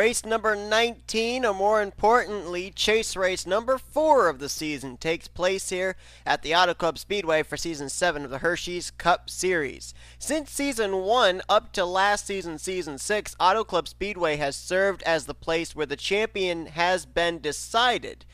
race number 19, or more importantly, chase race number 4 of the season takes place here at the Auto Club Speedway for Season 7 of the Hersheys Cup Series. Since Season 1 up to last season, Season 6, Auto Club Speedway has served as the place where the champion has been decided.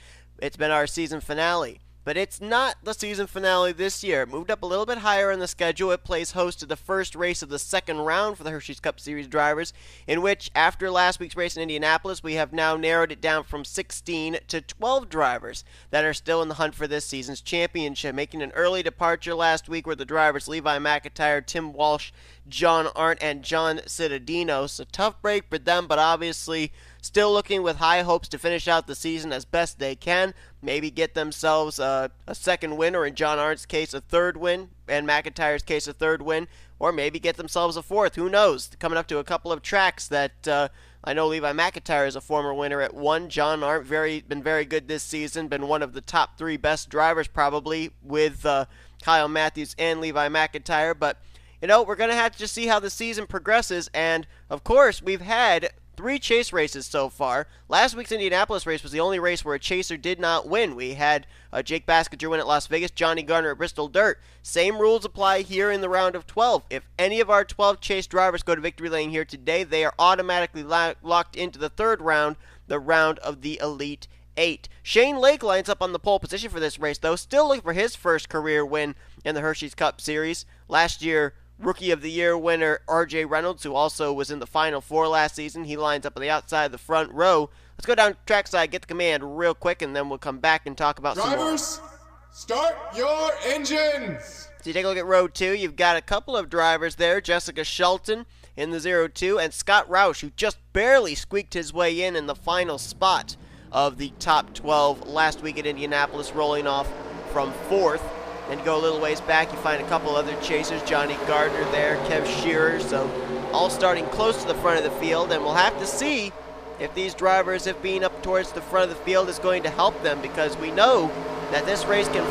It's been our season finale. But it's not the season finale this year. It moved up a little bit higher in the schedule. It plays host to the first race of the second round for the Hersheys Cup Series drivers, in which, after last week's race in Indianapolis, we have now narrowed it down from 16 to 12 drivers that are still in the hunt for this season's championship. Making an early departure last week were the drivers Levi McIntyre, T Walch, J Arndt, and J Cittadino. So tough break for them, but obviously still looking with high hopes to finish out the season as best they can. Maybe get themselves a second win, or in J Arndt's case, a third win, and McIntyre's case, a third win, or maybe get themselves a fourth. Who knows? Coming up to a couple of tracks that I know Levi McIntyre is a former winner at one. J Arndt been very good this season, been one of the top 3 best drivers probably with K Mathews and Levi McIntyre. But, you know, we're going to have to just see how the season progresses. And, of course, we've had 3 chase races so far. Last week's Indianapolis race was the only race where a chaser did not win. We had J Baskinger win at Las Vegas, J Gardner at Bristol Dirt. Same rules apply here in the round of 12. If any of our 12 chase drivers go to victory lane here today, they are automatically locked into the third round, the round of the Elite 8. Shane Lake lines up on the pole position for this race, though, still looking for his first career win in the Hersheys Cup Series. Last year, Rookie of the Year winner R Reynolds, who also was in the Final Four last season, he lines up on the outside of the front row. Let's go down trackside, get the command real quick, and then we'll come back and talk about drivers, some more. Start your engines! So you take a look at row 2. You've got a couple of drivers there, J Shelton in the 0-2, and Scott Roush, who just barely squeaked his way in the final spot of the top 12 last week at Indianapolis, rolling off from 4th. Then you go a little ways back, you find a couple other chasers, J Gardner there, K Shearer, so all starting close to the front of the field, and we'll have to see if these drivers, if being up towards the front of the field is going to help them, because we know that this race can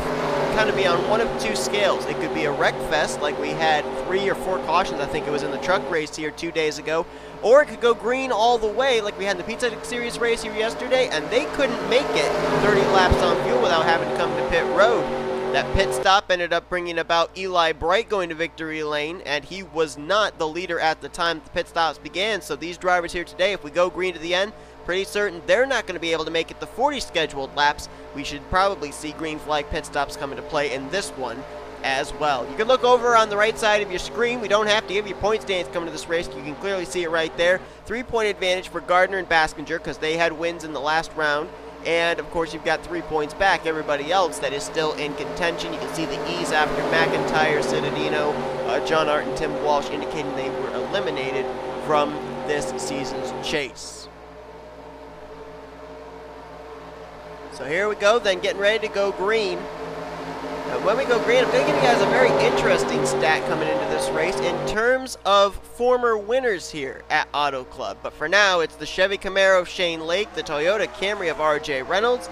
kind of be on one of 2 scales. It could be a wreck fest, like we had 3 or 4 cautions, I think it was in the truck race here 2 days ago, or it could go green all the way, like we had in the Pizza Series race here yesterday, and they couldn't make it 30 laps on fuel without having to come to pit road. That pit stop ended up bringing about Eli Bright going to victory lane, and he was not the leader at the time the pit stops began. So these drivers here today, if we go green to the end, pretty certain they're not going to be able to make it the 40 scheduled laps. We should probably see green flag pit stops come into play in this one as well. You can look over on the right side of your screen. We don't have to give you point standings coming to this race. You can clearly see it right there. 3-point advantage for Gardner and Baskinger because they had wins in the last round. And, of course, you've got 3 points back. Everybody else that is still in contention. You can see the E's after McIntyre, Cittadino, J Arndt, and T Walch indicating they were eliminated from this season's chase. So here we go, then getting ready to go green. And when we go green, I'm going to give you guys a very interesting stat coming into this race in terms of former winners here at Auto Club. But for now, it's the Chevy Camaro of Shane Lake, the Toyota Camry of R Reynolds.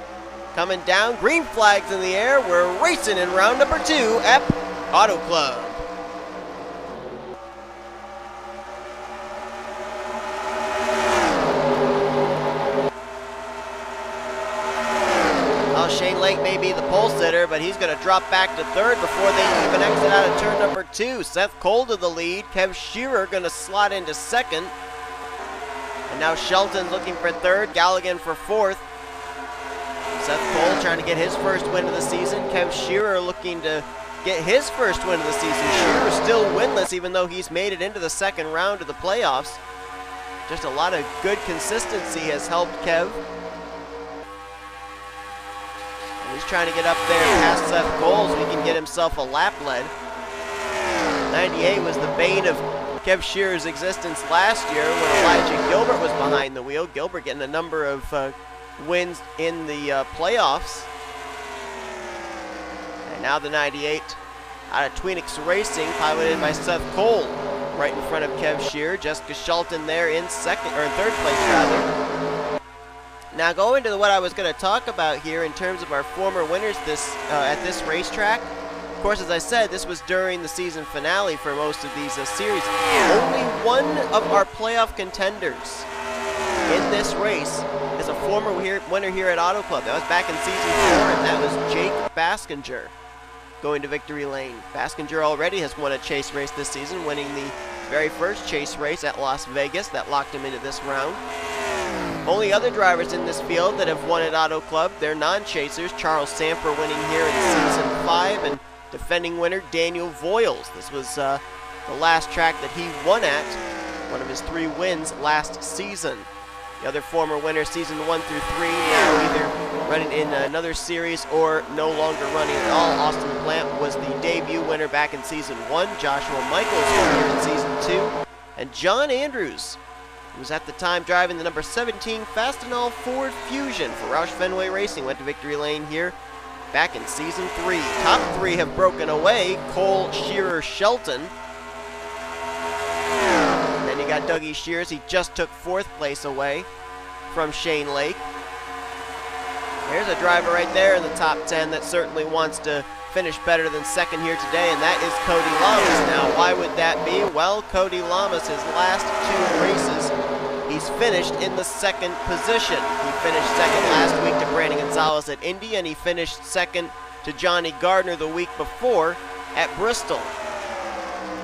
Coming down, green flags in the air. We're racing in round number 2 at Auto Club. Shane Lake may be the pole sitter, but he's going to drop back to 3rd before they even exit out of turn number 2. Seth Cole to the lead. K Shearer going to slot into 2nd. And now Shelton looking for 3rd. Gallighan for 4th. Seth Cole trying to get his first win of the season. K Shearer looking to get his first win of the season. Shearer still winless even though he's made it into the 2nd round of the playoffs. Just a lot of good consistency has helped Kev. He's trying to get up there past Seth Cole so he can get himself a lap lead. 98 was the bane of K Shearer's existence last year when J Gilbert was behind the wheel. Gilbert getting a number of wins in the playoffs. And now the 98 out of Tweenix Racing, piloted by Seth Cole, right in front of K Shearer. J Shelton there in 3rd place rather. Now going to what I was going to talk about here in terms of our former winners at this racetrack. Of course, as I said, this was during the season finale for most of these series. Only one of our playoff contenders in this race is a former winner here at Auto Club. That was back in season 4, and that was J Baskinger going to victory lane. Baskinger already has won a chase race this season, winning the very first chase race at Las Vegas that locked him into this round. Only other drivers in this field that have won at Auto Club, they're non-chasers. J Sandfer winning here in season 5, and defending winner Daniel Voyles. This was the last track that he won at, one of his 3 wins last season. The other former winner, season 1 through 3, now either running in another series or no longer running at all. Austin Plant was the debut winner back in season 1. Joshua Michaels was here in season 2. And John Andrews, who was at the time driving the number 17 Fastenal Ford Fusion for Roush Fenway Racing, went to victory lane here back in season 3. Top 3 have broken away. Cole, Shearer, Shelton. Then you got Dougie Shears. He just took 4th place away from Shane Lake. There's a driver right there in the top 10 that certainly wants to finish better than 2nd here today, and that is Cody Llamas. Now, why would that be? Well, Cody Llamas, his last 2 races, he's finished in the 2nd position. He finished 2nd last week to Brandon Gonzales at Indy, and he finished 2nd to Johnny Gardner the week before at Bristol.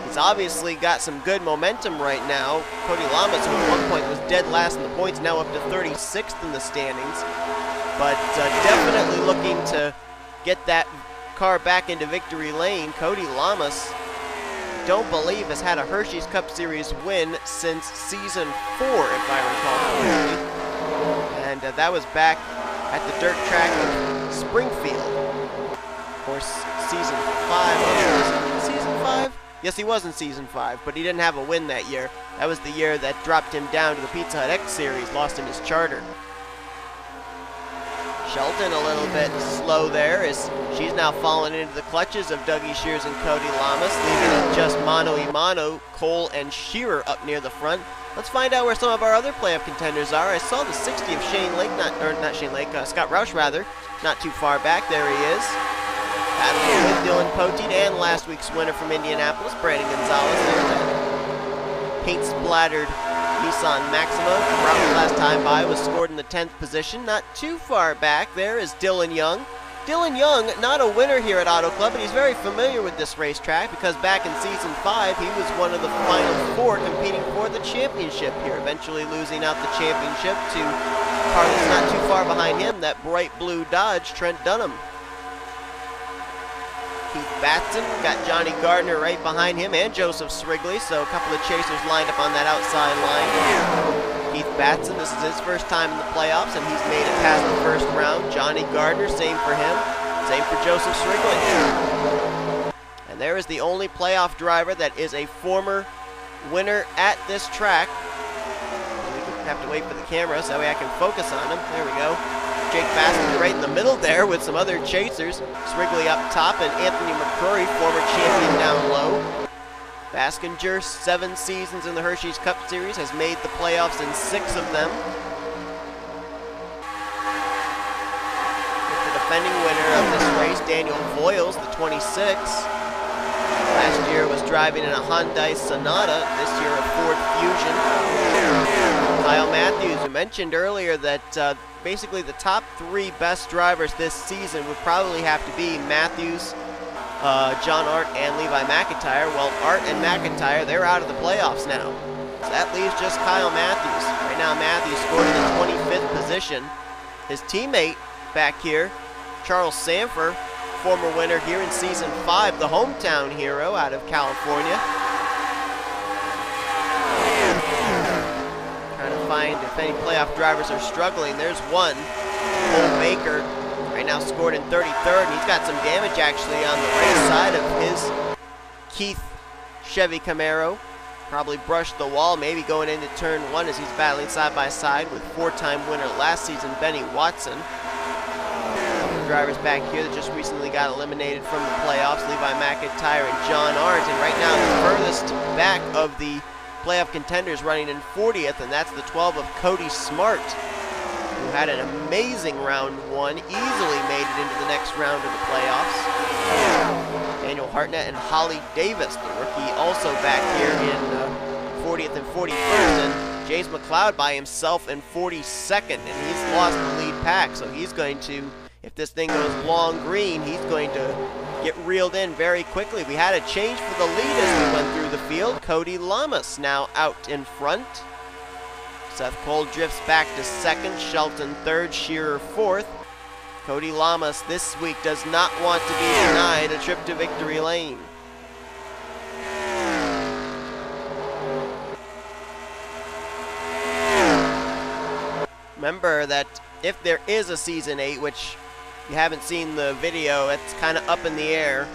He's obviously got some good momentum right now. Cody Llamas, who at one point was dead last in the points, now up to 36th in the standings. But definitely looking to get that car back into victory lane. Cody Llamas, don't believe, has had a Hersheys Cup Series win since season 4, if I recall correctly. And that was back at the dirt track of Springfield. Of course, season 5. Season 5? Yes, he was in season 5, but he didn't have a win that year. That was the year that dropped him down to the Pizza Hut X Series, lost him his charter. Shelton a little bit slow there as she's now fallen into the clutches of Dougie Shears and Cody Llamas, leaving it just mano-a-mano, Cole and Shearer up near the front. Let's find out where some of our other playoff contenders are. I saw the 60 of Shane Lake, Scott Roush rather, not too far back. There he is. Battling with Dylan Poteet and last week's winner from Indianapolis, Brandon Gonzales. There's that paint-splattered Nissan Maxima. Roush last time by was scored in the 10th position. Not too far back there is Dylan Young. Dylan Young, not a winner here at Auto Club, but he's very familiar with this racetrack because back in season 5, he was one of the final 4 competing for the championship here, eventually losing out the championship to car that's not too far behind him, that bright blue Dodge, Trent Dunham. K Batson got Johnny Gardner right behind him and J Srigley, so a couple of chasers lined up on that outside line. K Batson, this is his first time in the playoffs, and he's made it past the first round. Johnny Gardner, same for him. Same for J Srigley. And there is the only playoff driver that is a former winner at this track. We have to wait for the camera so that way I can focus on him. There we go. Jake Baskinger right in the middle there with some other chasers. Srigley up top and Anthony McCrory, former champion, down low. Baskinger, 7 seasons in the Hersheys Cup Series, has made the playoffs in 6 of them. With the defending winner of this race, Daniel Voyles, the 26. Last year was driving in a Hyundai Sonata, this year a Ford Fusion. Kyle Mathews, who mentioned earlier that basically the top 3 best drivers this season would probably have to be Mathews, John Arndt, and Levi McIntyre. Well, Arndt and McIntyre, they're out of the playoffs now. So that leaves just Kyle Mathews. Right now, Mathews scored in the 25th position. His teammate back here, J Sandfer, former winner here in season 5, the hometown hero out of California. Trying to find if any playoff drivers are struggling. There's one, Cole Baker, right now scored in 33rd, and he's got some damage actually on the race side of his Keith Chevy Camaro. Probably brushed the wall, maybe going into turn 1 as he's battling side by side with 4-time winner last season, Benny Watson. Drivers back here that just recently got eliminated from the playoffs, Levi McIntyre and John Arndt, and right now the furthest back of the playoff contenders running in 40th, and that's the 12 of Cody Smart, who had an amazing round 1, easily made it into the next round of the playoffs. Daniel Hartnett and Holly Davis, the rookie, also back here in 40th and 41st, and James McLeod by himself in 42nd, and he's lost the lead pack, so he's going to, if this thing goes long green, he's going to get reeled in very quickly. We had a change for the lead as we went through the field. K Llamas now out in front. Seth Cole drifts back to second, Shelton third, Shearer fourth. K Llamas this week does not want to be denied a trip to victory lane. Remember that if there is a Season 8, which you haven't seen the video, it's kind of up in the air.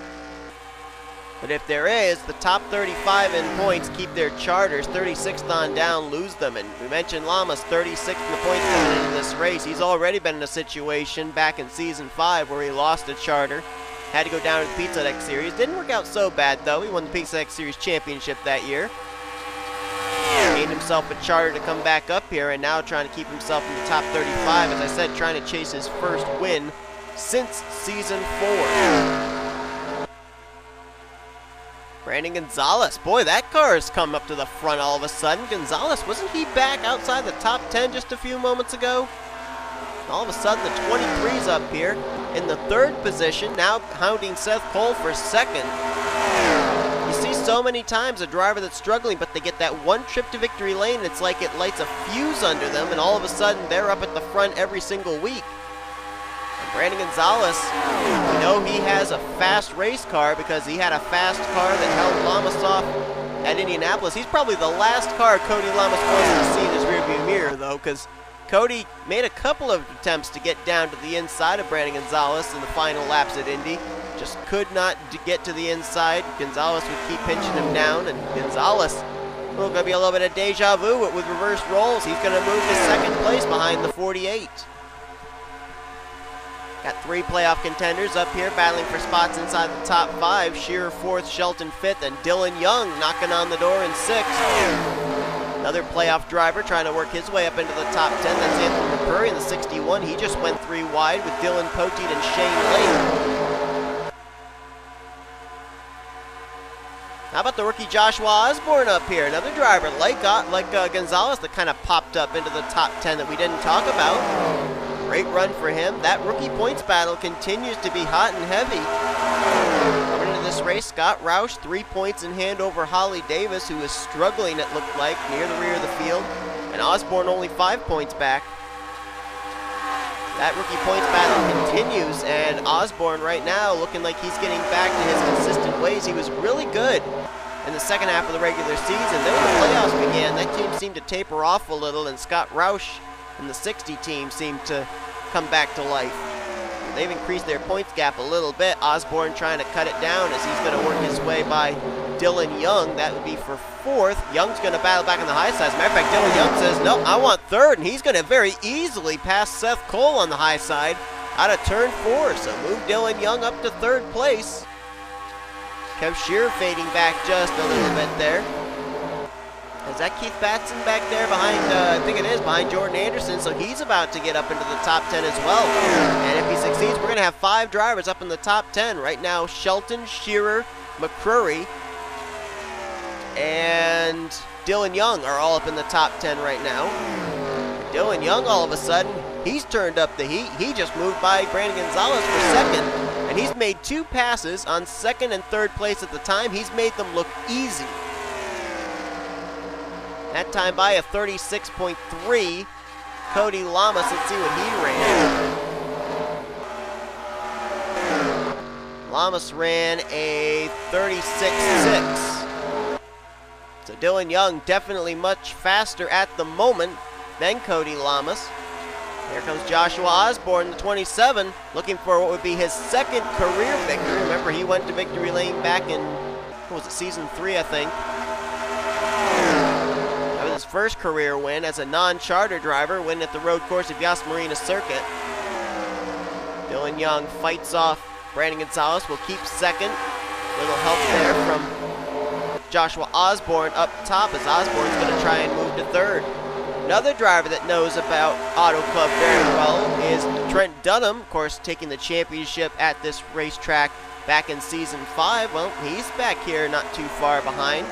But if there is, the top 35 in points keep their charters. 36th on down lose them. And we mentioned Llamas 36th in the points coming into this race. He's already been in a situation back in Season 5 where he lost a charter. Had to go down to the Pizza X Series. Didn't work out so bad though. He won the Pizza X Series Championship that year. Gained himself a charter to come back up here, and now trying to keep himself in the top 35. As I said, trying to chase his first win since Season 4. Brandon Gonzales. Boy, that car has come up to the front all of a sudden. Gonzales, wasn't he back outside the top 10 just a few moments ago? All of a sudden, the 23's up here in the third position, now hounding Seth Cole for second. You see so many times a driver that's struggling, but they get that one trip to victory lane, and it's like it lights a fuse under them, and all of a sudden they're up at the front every single week. And Brandon Gonzales, we know he has a fast race car because he had a fast car that held Llamas off at Indianapolis. He's probably the last car K Llamas wants to see in his rearview mirror, though, because Cody made a couple of attempts to get down to the inside of Brandon Gonzales in the final laps at Indy. Just could not get to the inside. Gonzales would keep pinching him down, and Gonzales, well, going to be a little bit of deja vu with reverse rolls. He's going to move to second place behind the 48. Got three playoff contenders up here battling for spots inside the top 5. Shearer 4th, Shelton 5th, and Dylan Young knocking on the door in 6th. Another playoff driver trying to work his way up into the top 10. That's Anthony McCurry in the 61. He just went 3 wide with Dylan Poteet and Shane Lane. How about the rookie Joshua Osborne up here? Another driver like Gonzales that kind of popped up into the top 10 that we didn't talk about. Great run for him. That rookie points battle continues to be hot and heavy. Coming into this race, Scott Roush, 3 points in hand over Holly Davis, who is struggling, it looked like, near the rear of the field. And Osborne only 5 points back. That rookie points battle continues, and Osborne right now looking like he's getting back to his consistent ways. He was really good in the second half of the regular season. Then when the playoffs began, that team seemed to taper off a little, and Scott Roush and the 60 team seemed to come back to life. They've increased their points gap a little bit. Osborne trying to cut it down as he's going to work his way by Dylan Young. That would be for 4th. Young's going to battle back on the high side. As a matter of fact, Dylan Young says, no, I want 3rd, and he's going to very easily pass Seth Cole on the high side out of turn 4. So move Dylan Young up to 3rd place. K Shearer fading back just a little bit there. Is that Keith Batson back there behind, I think it is, behind Jordan Anderson, so he's about to get up into the top 10 as well. And if he succeeds, we're going to have 5 drivers up in the top 10. Right now, Shelton, Shearer, McCurry, and Dylan Young are all up in the top 10 right now. Dylan Young, all of a sudden, he's turned up the heat. He just moved by Brandon Gonzales for 2nd, and he's made 2 passes on 2nd and 3rd place at the time. He's made them look easy. That time by a 36.3. K Llamas, let's see what he ran. Llamas ran a 36.6. So Dylan Young definitely much faster at the moment than K Llamas. Here comes Joshua Osborne, the 27, looking for what would be his 2nd career victory. Remember, he went to victory lane back in, what was it, season 3, I think. His first career win as a non-charter driver, win at the road course of Yas Marina Circuit. Dylan Young fights off Brandon Gonzales, will keep 2nd. Little help there from Joshua Osborne up top, as Osborne's going to try and move to 3rd. Another driver that knows about Auto Club very well is Trent Dunham, of course, taking the championship at this racetrack back in season 5. Well, he's back here not too far behind.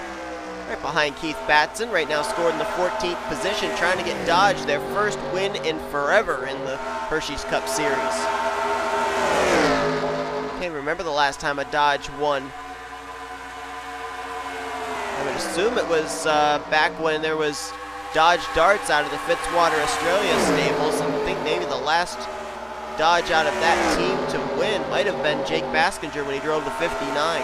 Right behind Keith Batson, right now scored in the 14th position, trying to get Dodge their first win in forever in the Hersheys Cup Series. Can't remember the last time a Dodge won. I would assume it was back when there was Dodge Darts out of the Fitzwater Australia stables. I think maybe the last Dodge out of that team to win might have been J Baskinger when he drove the 59.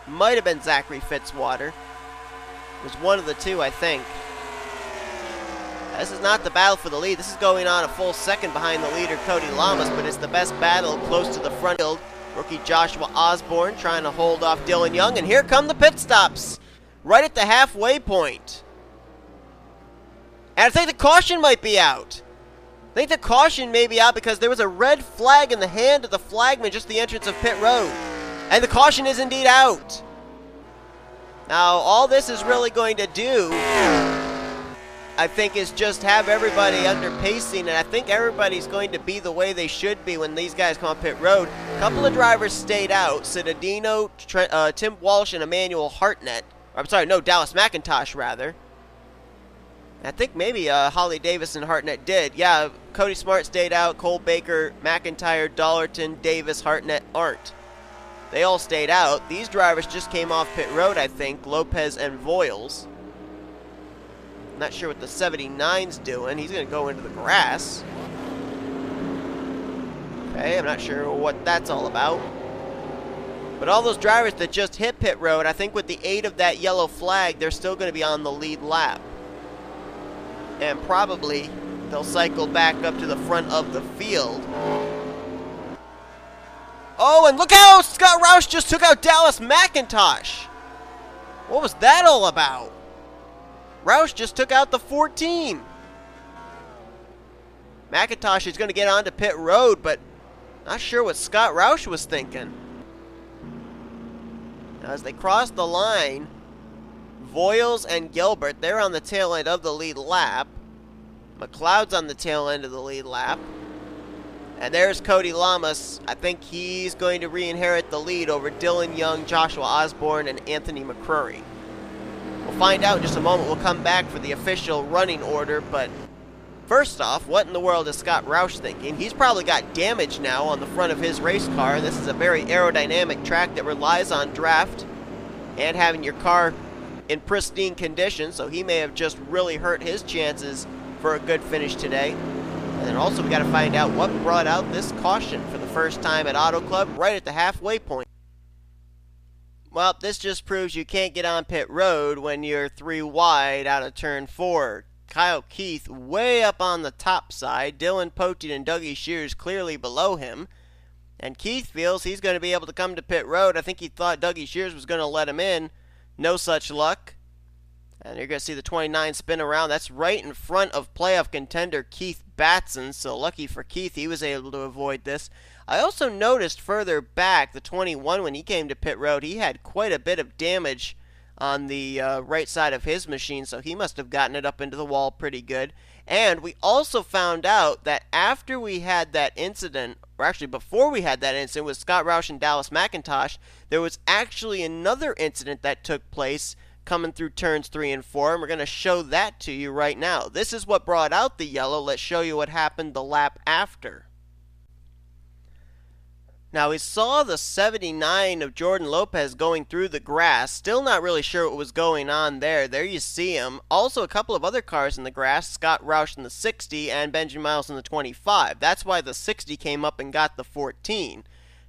Might have been Zachary Fitzwater. It was one of the two, I think. This is not the battle for the lead. This is going on a full second behind the leader, K Llamas, but it's the best battle close to the front field. Rookie Joshua Osborne trying to hold off Dylan Young, and here come the pit stops right at the halfway point. And I think the caution might be out. I think the caution may be out because there was a red flag in the hand of the flagman just the entrance of pit road. And the caution is indeed out. Now, all this is really going to do, I think, is just have everybody under pacing, and I think everybody's going to be the way they should be when these guys come on pit road. A couple of drivers stayed out, Cittadino, Tim Walsh, and Emmanuel Hartnett. I'm sorry, no, Dallas McIntosh, rather. I think maybe Holly Davis and Hartnett did. Yeah, Cody Smart stayed out, Cole Baker, McIntyre, Dollerton, Davis, Hartnett, Arndt. They all stayed out. These drivers just came off pit road, I think, Lopez and Voyles. Not sure what the 79's doing. He's going to go into the grass. Okay, I'm not sure what that's all about. But all those drivers that just hit pit road, I think with the aid of that yellow flag, they're still going to be on the lead lap. And probably they'll cycle back up to the front of the field. Oh, and look how Scott Roush just took out Dallas McIntosh. What was that all about? Roush just took out the 14. McIntosh is going to get onto pit road, but not sure what Scott Roush was thinking. Now, as they cross the line, Voyles and Guilbert, they're on the tail end of the lead lap. McLeod's on the tail end of the lead lap. And there's K Llamas. I think he's going to re-inherit the lead over Dylan Young, Joshua Osborne, and Anthony McCrory. We'll find out in just a moment. We'll come back for the official running order, but first off, what in the world is Scott Roush thinking? He's probably got damage now on the front of his race car. This is a very aerodynamic track that relies on draft and having your car in pristine condition, so he may have just really hurt his chances for a good finish today. And then also we got to find out what brought out this caution for the first time at Auto Club right at the halfway point. Well, this just proves you can't get on pit road when you're 3 wide out of turn 4. Kyle Keith way up on the top side. Dylan Poteet and Dougie Shears clearly below him. And Keith feels he's going to be able to come to pit road. I think he thought Dougie Shears was going to let him in. No such luck. And you're going to see the 29 spin around. That's right in front of playoff contender Keith Batson. So lucky for Keith, he was able to avoid this. I also noticed further back, the 21, when he came to pit road, he had quite a bit of damage on the right side of his machine, so he must have gotten it up into the wall pretty good. And we also found out that after we had that incident, or actually before we had that incident with Scott Roush and Dallas McIntosh, there was actually another incident that took place coming through turns 3 and 4, and we're going to show that to you right now. This is what brought out the yellow. Let's show you what happened the lap after. Now, we saw the 79 of Jordan Lopez going through the grass. Still not really sure what was going on there. There you see him. Also, a couple of other cars in the grass. Scott Roush in the 60 and Benjamin Miles in the 25. That's why the 60 came up and got the 14.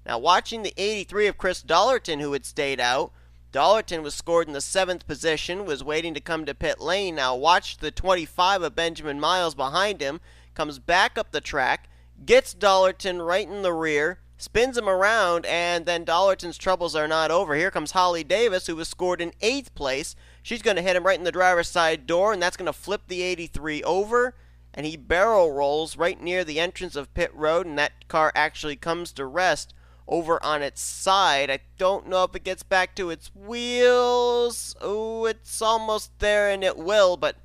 Now, watching the 83 of Chris Dollerton, who had stayed out. Dollerton was scored in the 7th position, was waiting to come to pit lane. Now, watch the 25 of Benjamin Miles behind him. Comes back up the track. Gets Dollerton right in the rear. Spins him around, and then Dollerton's troubles are not over. Here comes Holly Davis, who was scored in 8th place. She's going to hit him right in the driver's side door, and that's going to flip the 83 over. And he barrel rolls right near the entrance of pit road, and that car actually comes to rest over on its side. I don't know if it gets back to its wheels. Oh, it's almost there, and it will, but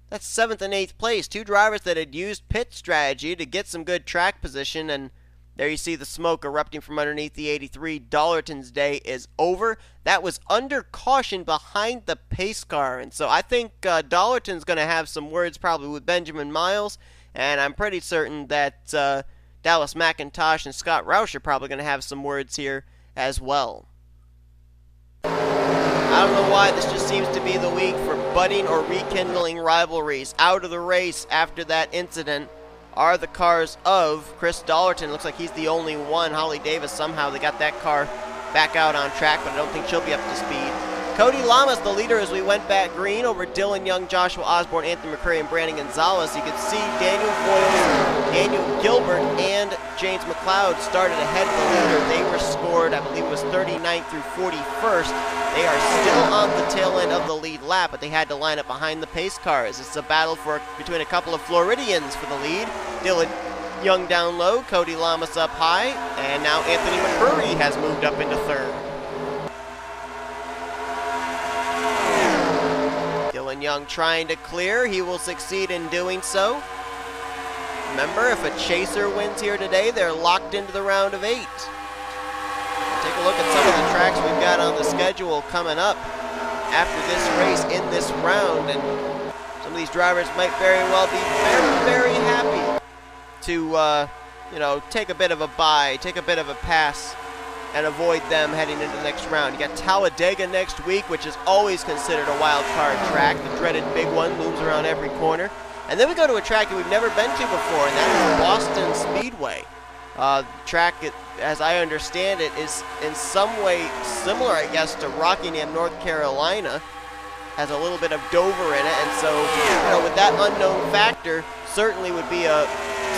that's 7th and 8th place. Two drivers that had used pit strategy to get some good track position, and There you see the smoke erupting from underneath the 83. Dollerton's day is over. That was under caution behind the pace car. And so I think Dollerton's going to have some words probably with Benjamin Miles. And I'm pretty certain that Dallas McIntosh and Scott Roush are probably going to have some words here as well. I don't know why this just seems to be the week for budding or rekindling rivalries. Out of the race after that incident are the cars of Chris Dollerton. Looks like he's the only one. Holly Davis, somehow they got that car back out on track, but I don't think she'll be up to speed. Cody Llamas, the leader as we went back green over Dylan Young, Joshua Osborne, Anthony McCurry, and Brandon Gonzales. You can see Daniel Voyles, Daniel Guilbert, and James McLeod started ahead of the leader. They were scored, I believe it was 39th through 41st. They are still on the tail end of the lead lap, but they had to line up behind the pace cars. It's a battle between a couple of Floridians for the lead. Dylan Young down low, Cody Llamas up high, and now Anthony McCurry has moved up into third. Dylan Young trying to clear. He will succeed in doing so. Remember, if a chaser wins here today, they're locked into the round of 8. Take a look at some of the tracks we've got on the schedule coming up after this race in this round, and some of these drivers might very well be very, very happy to, take a bit of a bye, take a bit of a pass, and avoid them heading into the next round. You got Talladega next week, which is always considered a wild card track. The dreaded big one looms around every corner. And then we go to a track that we've never been to before, and that is Boston Speedway. The track, as I understand it, is in some way similar, I guess, to Rockingham, North Carolina. Has a little bit of Dover in it, and so, with that unknown factor, certainly would be a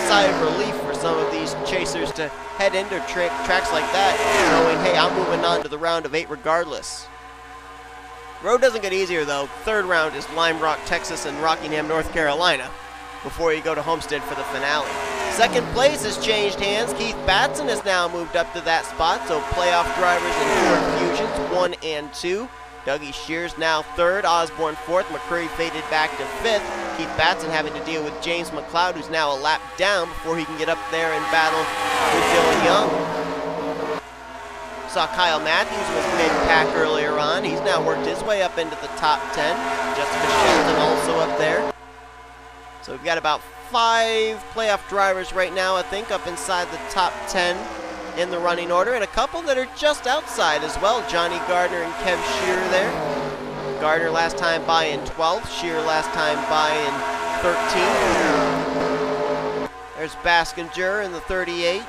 sigh of relief for some of these chasers to head into tracks like that, knowing, hey, I'm moving on to the round of 8 regardless. Road doesn't get easier, though. Third round is Lime Rock, Texas, and Rockingham, North Carolina, before you go to Homestead for the finale. Second place has changed hands. Keith Batson has now moved up to that spot, so playoff drivers in Ford Fusions 1 and 2. Dougie Shears now third, Osborne fourth, McCurry faded back to fifth. Keith Batson having to deal with James McLeod, who's now a lap down before he can get up there and battle with Dylan Young. Saw Kyle Mathews was mid-pack earlier on. He's now worked his way up into the top 10. Jessica Shelton also up there. So we've got about 5 playoff drivers right now, I think, up inside the top 10 in the running order, and a couple that are just outside as well. Johnny Gardner and K Shearer there. Gardner last time by in 12th, Shearer last time by in 13th. There's Baskinger in the 38.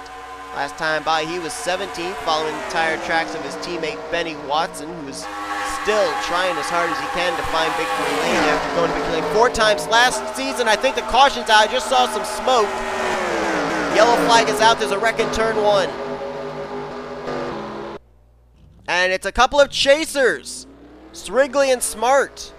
Last time by he was 17th, following the tire tracks of his teammate Benny Watson, who is still trying as hard as he can to find victory lane after going to victory lane 4 times last season. I think the caution's out. I just saw some smoke. Yellow flag is out. There's a wreck in turn 1. And it's a couple of chasers, Srigley and Smart.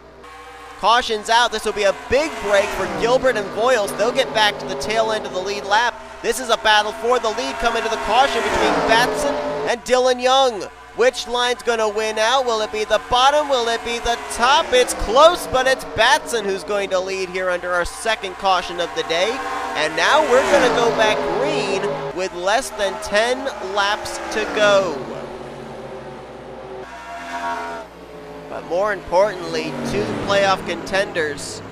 Caution's out. This will be a big break for Gilbert and Voyles. They'll get back to the tail end of the lead lap. This is a battle for the lead coming to the caution between Batson and Dylan Young. Which line's going to win out? Will it be the bottom? Will it be the top? It's close, but it's Batson who's going to lead here under our second caution of the day. And now we're going to go back green with less than 10 laps to go. But more importantly, 2 playoff contenders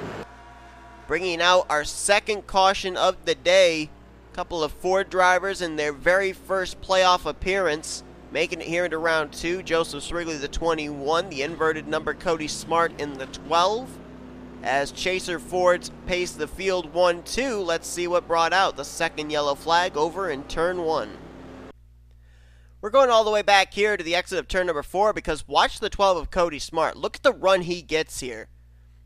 bringing out our second caution of the day. A couple of Ford drivers in their very first playoff appearance, making it here into round 2. Joseph Srigley, the 21, the inverted number Cody Smart in the 12. As Chaser Fords pace the field 1-2, let's see what brought out the second yellow flag over in turn 1. We're going all the way back here to the exit of turn number 4 because watch the 12 of Cody Smart. Look at the run he gets here.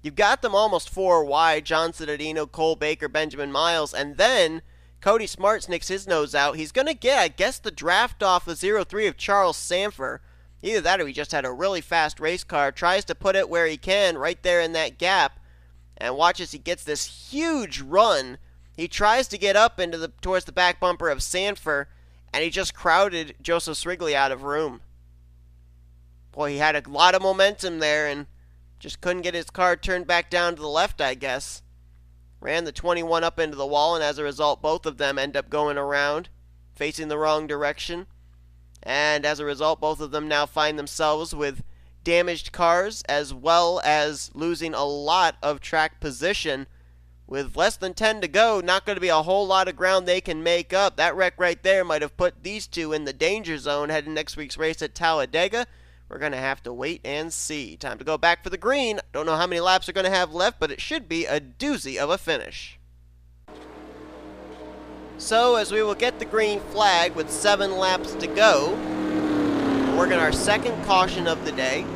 You've got them almost 4 wide, J Cittadino, Cole Baker, Benjamin Miles, and then Cody Smart snicks his nose out. He's going to get, I guess, the draft off the 0-3 of Charles Sandfer. Either that or he just had a really fast race car. Tries to put it where he can, right there in that gap. And watch as he gets this huge run. He tries to get up into towards the back bumper of Sandfer, and he just crowded Joseph Srigley out of room. Boy, he had a lot of momentum there and just couldn't get his car turned back down to the left, I guess. Ran the 21 up into the wall, and as a result, both of them end up going around. facing the wrong direction. And as a result, both of them now find themselves with damaged cars, as well as losing a lot of track position. With less than 10 to go, not going to be a whole lot of ground they can make up. That wreck right there might have put these two in the danger zone heading next week's race at Talladega. We're going to have to wait and see. Time to go back for the green. Don't know how many laps they're going to have left, but it should be a doozy of a finish. So, as we will get the green flag with 7 laps to go, we're working our second caution of the day.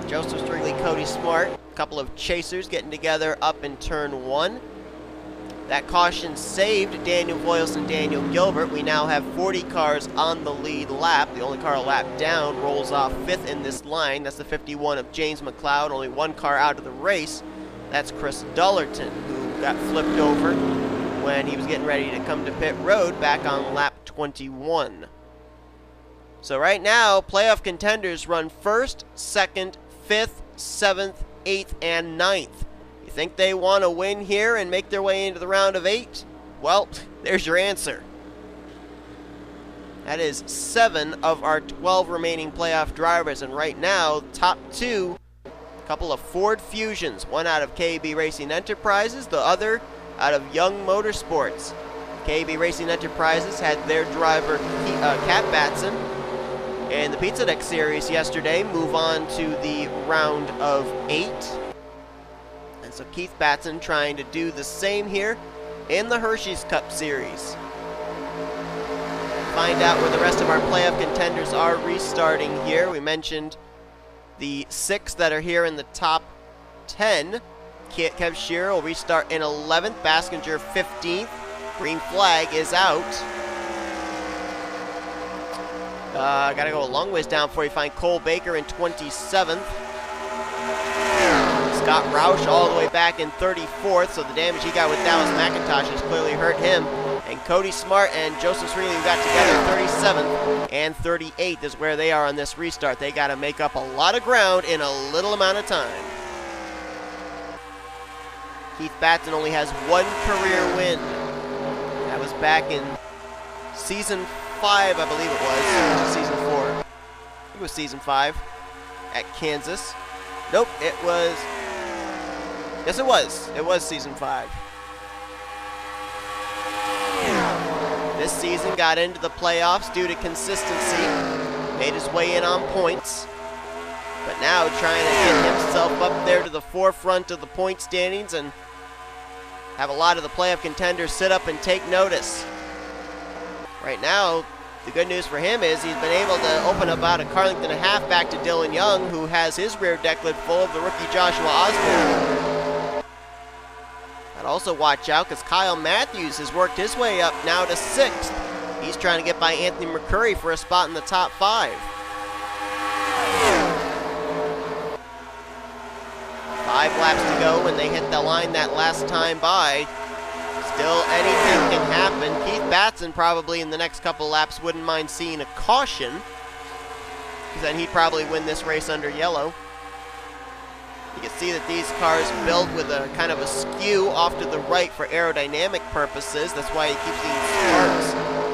Joseph Strigley, Cody Smart, a couple of chasers getting together up in turn 1. That caution saved Daniel Voyles and Daniel Guilbert. We now have 40 cars on the lead lap. The only car a lap down rolls off 5th in this line. That's the 51 of James McLeod. Only 1 car out of the race. That's Chris Dollerton, who got flipped over when he was getting ready to come to pit road back on lap 21. So right now, playoff contenders run 1st, 2nd, 5th, 7th, 8th, and 9th. You think they want to win here and make their way into the round of 8? Well, there's your answer. That is 7 of our 12 remaining playoff drivers, and right now, top 2, a couple of Ford Fusions, one out of KB Racing Enterprises, the other out of Young Motorsports. KB Racing Enterprises had their driver, K Batson, in the Pizza Deck Series yesterday move on to the round of 8. And so Keith Batson trying to do the same here in the Hersheys Cup Series. Find out where the rest of our playoff contenders are restarting here. We mentioned the 6 that are here in the top 10. K Shearer will restart in 11th, Baskinger 15th. Green flag is out. Gotta go a long ways down before you find Cole Baker in 27th. Scott Roush all the way back in 34th, so the damage he got with Dallas McIntosh has clearly hurt him. And Cody Smart and Joseph Srigley, who got together 37th and 38th, is where they are on this restart. They got to make up a lot of ground in a little amount of time. Keith Batson only has 1 career win. That was back in Season 5, I believe it was. Season 4. I think it was Season 5 at Kansas. Nope, it was... Yes, it was. It was Season 5. This season got into the playoffs due to consistency. Made his way in on points. But now trying to get himself up there to the forefront of the point standings and have a lot of the playoff contenders sit up and take notice. Right now, the good news for him is he's been able to open about a car length and a half back to Dylan Young, who has his rear deck lid full of the rookie Joshua Osborne. But also watch out, because Kyle Mathews has worked his way up now to 6th. He's trying to get by Anthony McCurry for a spot in the top 5. 5 laps to go when they hit the line that last time by. Still, anything can happen. Keith Batson probably in the next couple laps wouldn't mind seeing a caution, because then he'd probably win this race under yellow. You can see that these cars build with a kind of a skew off to the right for aerodynamic purposes. That's why you keep seeing sparks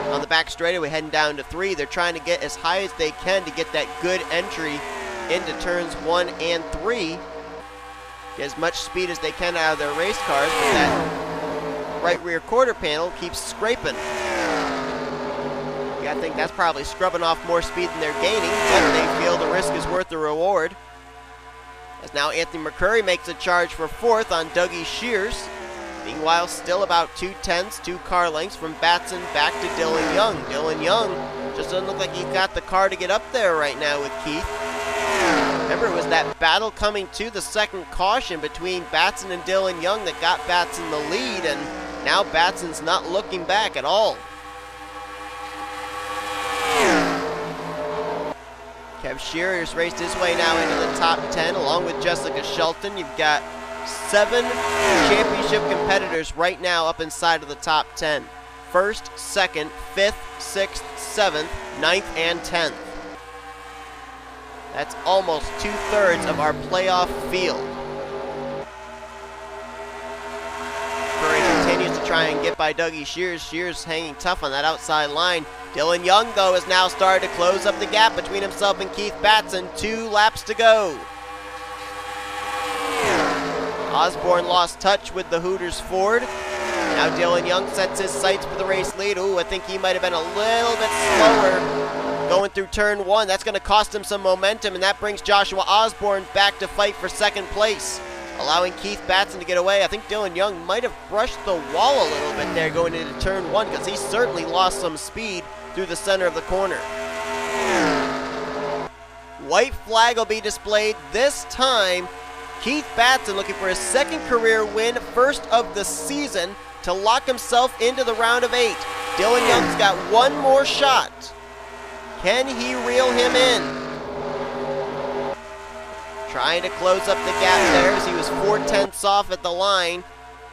on the back straightaway heading down to 3. They're trying to get as high as they can to get that good entry into turns 1 and 3. Get as much speed as they can out of their race cars, but that right rear quarter panel keeps scraping. Yeah, I think that's probably scrubbing off more speed than they're gaining, but they feel the risk is worth the reward. As now Anthony McCurry makes a charge for 4th on D Shears. Meanwhile, still about 2/10, 2 car lengths from Batson back to Dylan Young. Dylan Young just doesn't look like he's got the car to get up there right now with Keith. Remember, it was that battle coming to the second caution between Batson and Dylan Young that got Batson the lead, and now Batson's not looking back at all. K Shearer's raced his way now into the top 10 along with Jessica Shelton. You've got 7 championship competitors right now up inside of the top 10. 1st, 2nd, 5th, 6th, 7th, 9th, and 10th. That's almost 2/3 of our playoff field. Curry continues to try and get by D Shears. Shears hanging tough on that outside line. Dylan Young, though, has now started to close up the gap between himself and Keith Batson. 2 laps to go. Osborne lost touch with the Hooters Ford. Now Dylan Young sets his sights for the race lead. Ooh, I think he might have been a little bit slower going through turn 1. That's going to cost him some momentum, and that brings Joshua Osborne back to fight for second place, allowing Keith Batson to get away. I think Dylan Young might have brushed the wall a little bit there going into turn 1, because he certainly lost some speed through the center of the corner. White flag will be displayed this time. Keith Batson looking for his second career win, first of the season, to lock himself into the round of 8. Dylan Young's got one more shot. Can he reel him in? Trying to close up the gap there as he was 4/10 off at the line.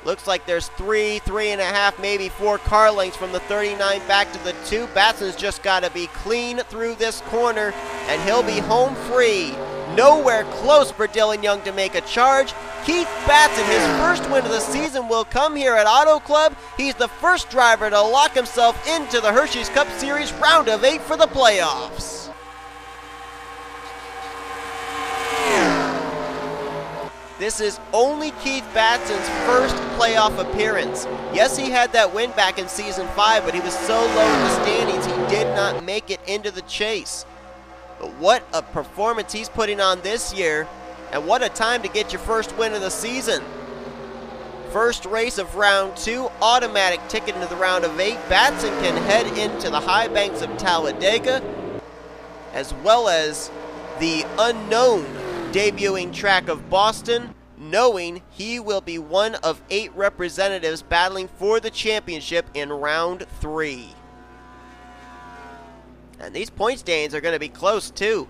Looks like there's 3.5, maybe 4 car lengths from the 39 back to the 2. Batson's just got to be clean through this corner, and he'll be home free. Nowhere close for Dylan Young to make a charge. Keith Batson, his first win of the season, will come here at Auto Club. He's the first driver to lock himself into the Hersheys Cup Series round of 8 for the playoffs. This is only Keith Batson's first playoff appearance. Yes, he had that win back in Season 5, but he was so low in the standings, he did not make it into the chase. But what a performance he's putting on this year, and what a time to get your first win of the season. First race of round 2, automatic ticket into the round of 8. Batson can head into the high banks of Talladega, as well as the unknown debuting track of Boston, knowing he will be one of 8 representatives battling for the championship in round 3. And these point standings are going to be close too,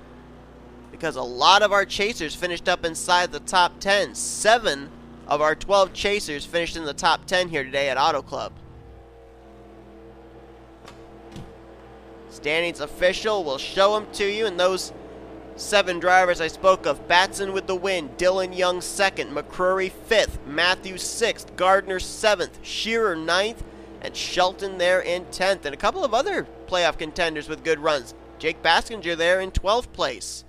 because a lot of our chasers finished up inside the top 10. 7 of our 12 chasers finished in the top 10 here today at Auto Club. Standings official will show them to you, and those 7 drivers I spoke of: Batson with the win, Dylan Young 2nd, McCrory 5th, Mathews 6th, Gardner 7th, Shearer 9th, and Shelton there in 10th. And a couple of other playoff contenders with good runs. J Baskinger there in 12th place.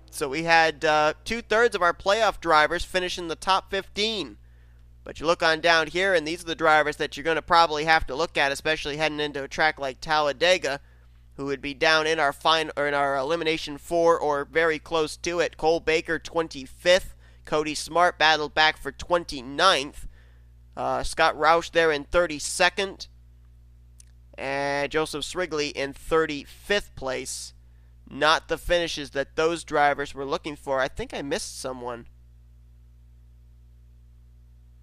So we had 2/3 of our playoff drivers finish in the top 15. But you look on down here, and these are the drivers that you're going to probably have to look at, especially heading into a track like Talladega, who would be down in our elimination 4 or very close to it. Cole Baker 25th, Cody Smart battled back for 29th, Scott Roush there in 32nd, and Joseph Srigley in 35th place. Not the finishes that those drivers were looking for. I think I missed someone.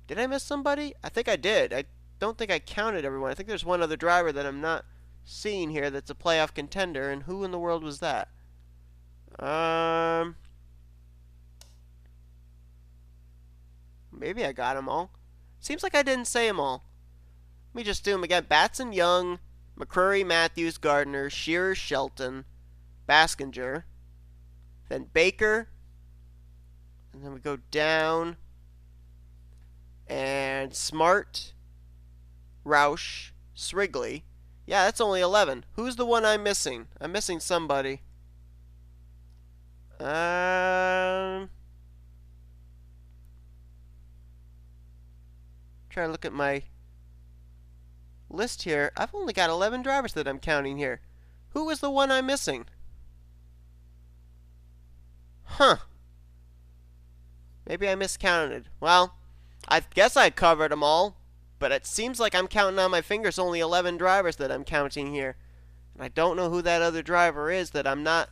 Did I miss somebody? I think I did. I don't think I counted everyone. I think there's one other driver that I'm not seeing here that's a playoff contender, and who in the world was that? Maybe I got them all. Seems like I didn't say them all. Let me just do them again. Batson, Young, McCrory, Mathews, Gardner, Shearer, Shelton, Baskinger, then Baker, and then we go down, and Smart, Roush, Srigley. Yeah, that's only 11. Who's the one I'm missing? I'm missing somebody. Trying to look at my list here. I've only got 11 drivers that I'm counting here. Who was the one I'm missing? Huh. Maybe I miscounted. Well, I guess I covered them all. But it seems like I'm counting on my fingers only 11 drivers that I'm counting here. And I don't know who that other driver is that I'm not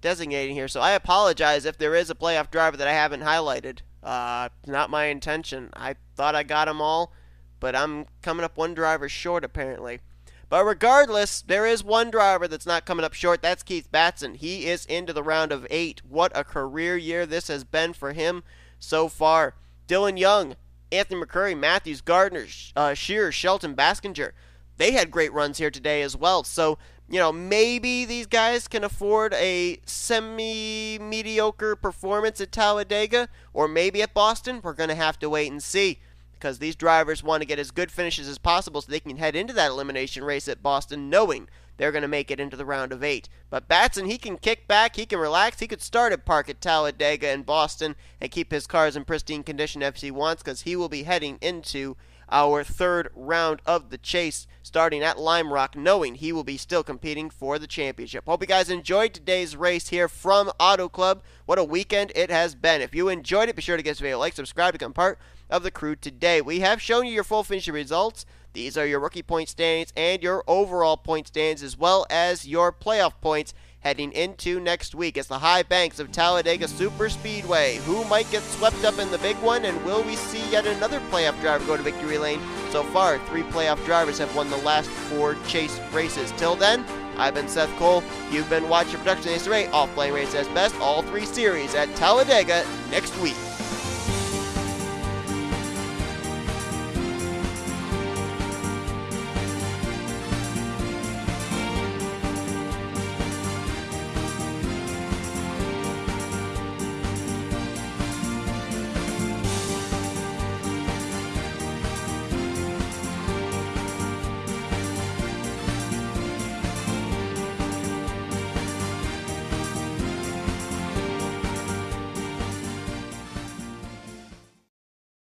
designating here. So I apologize if there is a playoff driver that I haven't highlighted. Not my intention. I thought I got them all, but I'm coming up one driver short apparently. But regardless, there is one driver that's not coming up short. That's Keith Batson. He is into the round of 8. What a career year this has been for him so far. Dylan Young, Anthony McCrory, Mathews, Gardner, Shearer, Shelton, Baskinger, they had great runs here today as well. So, you know, maybe these guys can afford a semi-mediocre performance at Talladega, or maybe at Boston. We're going to have to wait and see, because these drivers want to get as good finishes as possible so they can head into that elimination race at Boston knowing they're going to make it into the round of 8. But Batson, he can kick back, he can relax, he could start at park at Talladega and Boston and keep his cars in pristine condition if he wants, because he will be heading into our 3rd round of the chase, starting at Lime Rock, knowing he will be still competing for the championship. Hope you guys enjoyed today's race here from Auto Club. What a weekend it has been. If you enjoyed it, be sure to give this video a like, subscribe, become part of the crew today. We have shown you your full finishing results. These are your rookie point standings and your overall point standings, as well as your playoff points heading into next week. It's the high banks of Talladega Superspeedway. Who might get swept up in the big one, and will we see yet another playoff driver go to victory lane? So far, 3 playoff drivers have won the last 4 chase races. Till then, I've been Seth Cole. You've been watching production NNSCRA, off-playing race as best, all 3 series at Talladega next week.